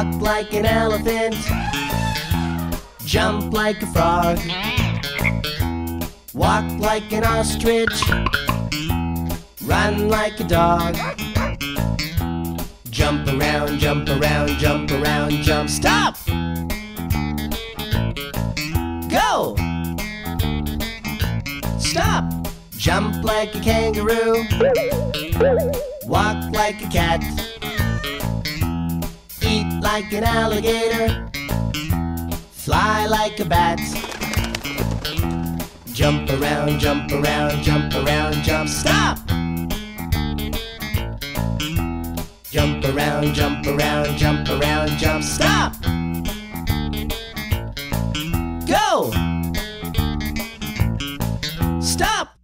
Walk like an elephant. Jump like a frog. Walk like an ostrich. Run like a dog. Jump around, jump around, jump around, jump. Stop! Go! Stop! Jump like a kangaroo. Walk like a cat. Eat like an alligator. Fly like a bat. Jump around, jump around, jump around, jump. Stop! Jump around, jump around, jump around, jump. Stop! Go! Stop!